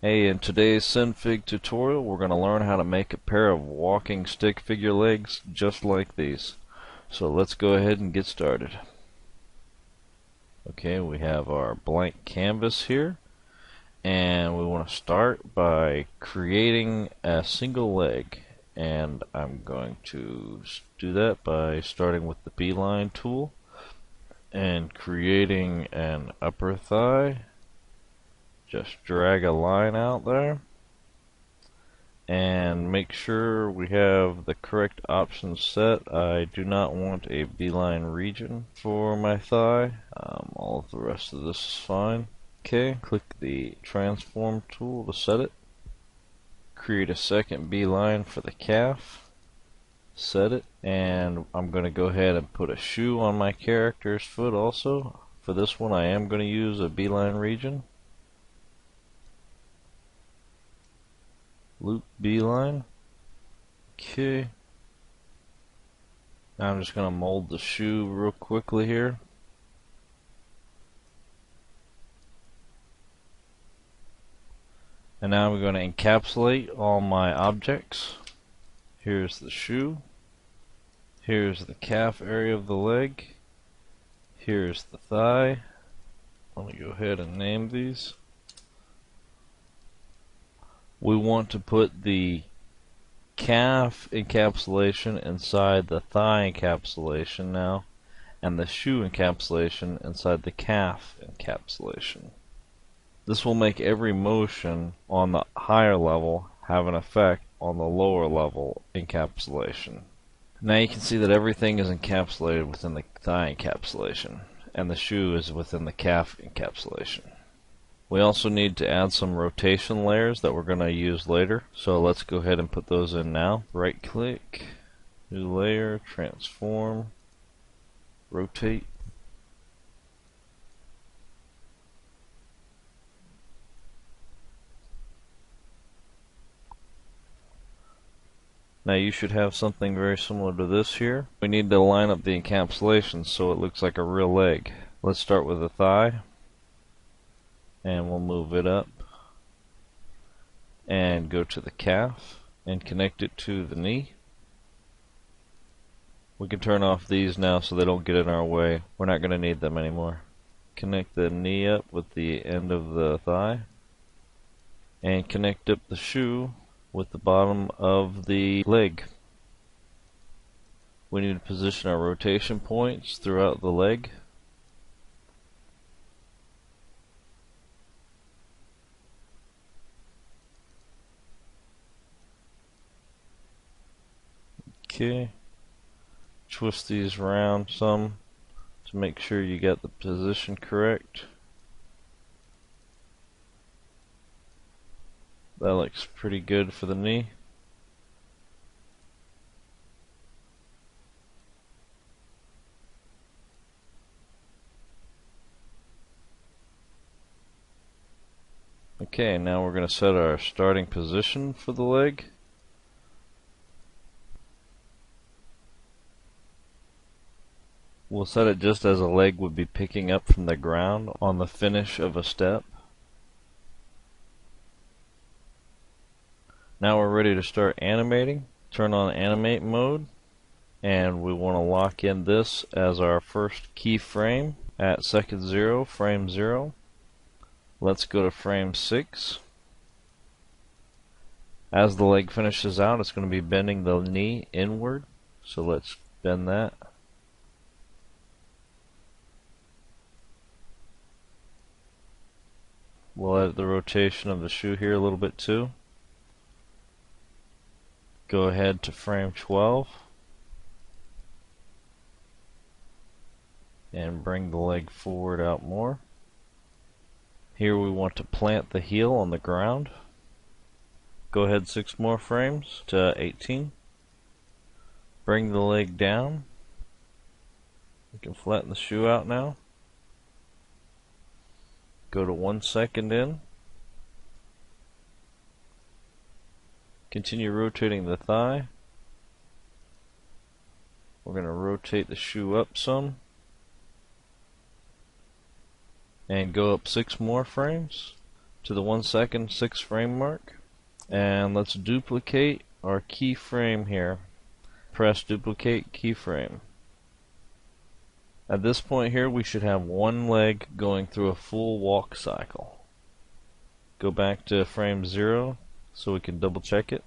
Hey, in today's Synfig tutorial, we're going to learn how to make a pair of walking stick figure legs just like these. So let's go ahead and get started. Okay, we have our blank canvas here, and we want to start by creating a single leg. And I'm going to do that by starting with the beeline tool and creating an upper thigh. Just drag a line out there and make sure we have the correct options set. I do not want a beeline region for my thigh. All of the rest of this is fine. Okay, click the transform tool to set it. Create a second beeline for the calf. Set it, and I'm going to go ahead and put a shoe on my character's foot also. For this one I am going to use a beeline region. Loop beeline. Okay. Now I'm just going to mold the shoe real quickly here. And now we're going to encapsulate all my objects. Here's the shoe. Here's the calf area of the leg. Here's the thigh. Let me go ahead and name these. We want to put the calf encapsulation inside the thigh encapsulation now, and the shoe encapsulation inside the calf encapsulation. This will make every motion on the higher level have an effect on the lower level encapsulation. Now you can see that everything is encapsulated within the thigh encapsulation, and the shoe is within the calf encapsulation. We also need to add some rotation layers that we're going to use later. So let's go ahead and put those in now. Right click, new layer, transform, rotate. Now you should have something very similar to this here. We need to line up the encapsulation so it looks like a real leg. Let's start with the thigh. And we'll move it up and go to the calf and connect it to the knee. We can turn off these now so they don't get in our way. We're not going to need them anymore. Connect the knee up with the end of the thigh and connect up the shoe with the bottom of the leg. We need to position our rotation points throughout the leg. Okay, twist these around some to make sure you get the position correct. That looks pretty good for the knee. Okay, now we're going to set our starting position for the leg. We'll set it just as a leg would be picking up from the ground on the finish of a step. Now we're ready to start animating. Turn on animate mode, and we want to lock in this as our first keyframe at second 0, frame 0. Let's go to frame 6. As the leg finishes out, it's going to be bending the knee inward, so let's bend that. We'll add the rotation of the shoe here a little bit too. Go ahead to frame 12 and bring the leg forward out more. Here we want to plant the heel on the ground. Go ahead 6 more frames to 18. Bring the leg down. We can flatten the shoe out now. Go to 1 second in. Continue rotating the thigh. We're going to rotate the shoe up some. And go up 6 more frames to the 1 second 6 frame mark, and let's duplicate our keyframe here. Press duplicate keyframe. At this point here, we should have one leg going through a full walk cycle. Go back to frame 0 so we can double check it.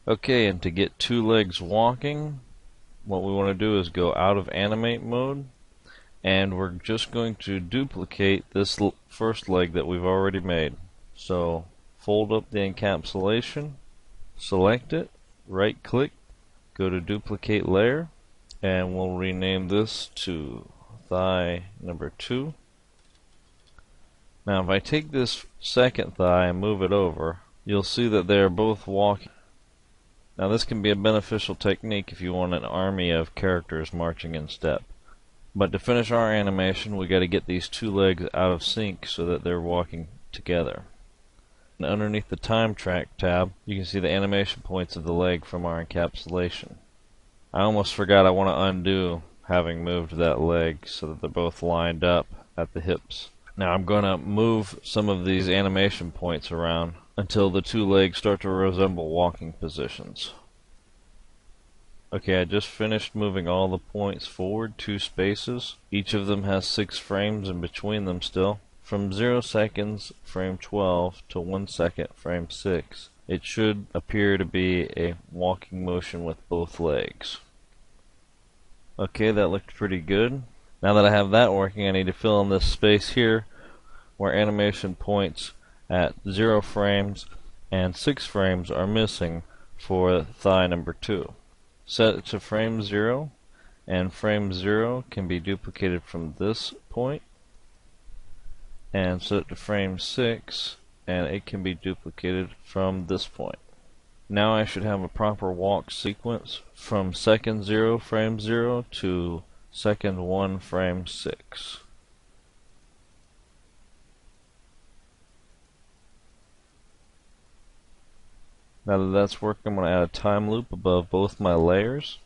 Okay, and to get two legs walking, what we want to do is go out of animate mode, and we're just going to duplicate this first leg that we've already made. So fold up the encapsulation, select it, right click, go to duplicate layer, and we'll rename this to thigh number 2. Now if I take this second thigh and move it over, you'll see that they are both walking. Now this can be a beneficial technique if you want an army of characters marching in step. But to finish our animation, we got to get these two legs out of sync so that they're walking together. And underneath the time track tab, you can see the animation points of the leg from our encapsulation. I almost forgot I want to undo having moved that leg so that they're both lined up at the hips. Now I'm going to move some of these animation points around until the two legs start to resemble walking positions. Okay, I just finished moving all the points forward 2 spaces. Each of them has 6 frames in between them still. From 0 seconds, frame 12, to 1 second, frame 6, it should appear to be a walking motion with both legs. Okay, that looked pretty good. Now that I have that working, I need to fill in this space here where animation points at 0 frames and 6 frames are missing for thigh number 2. Set it to frame 0, and frame 0 can be duplicated from this point, and set it to frame 6, and it can be duplicated from this point. Now I should have a proper walk sequence from second 0, frame 0 to second 1, frame 6. Now that that's working, I'm going to add a time loop above both my layers.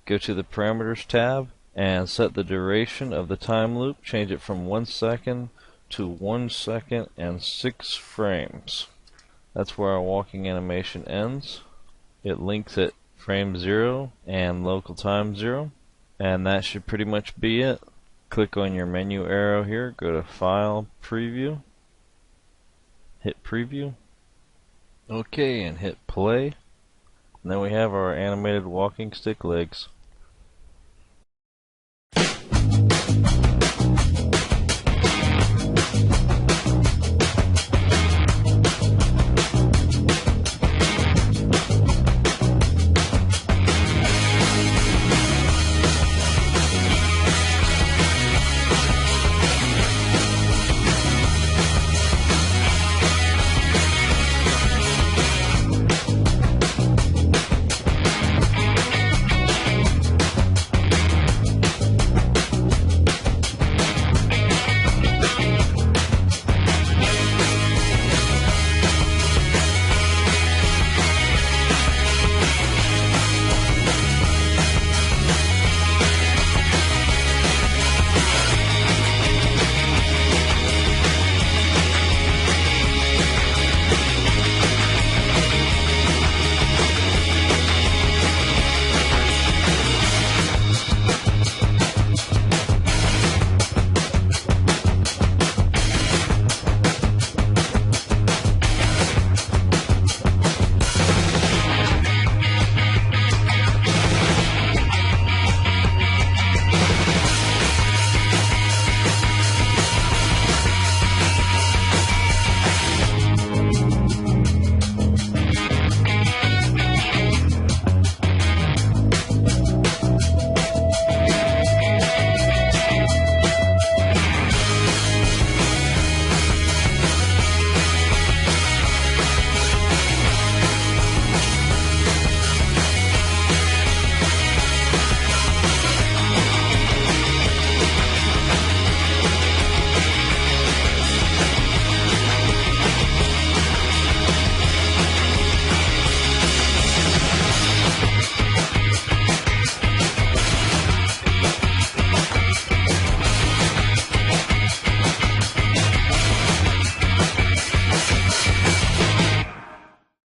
Go to the Parameters tab and set the duration of the time loop. Change it from 1 second to 1 second and 6 frames. That's where our walking animation ends. It links at frame 0 and local time 0. And that should pretty much be it. Click on your menu arrow here, go to File, Preview. Hit preview. Okay, and hit play. And then we have our animated walking stick legs.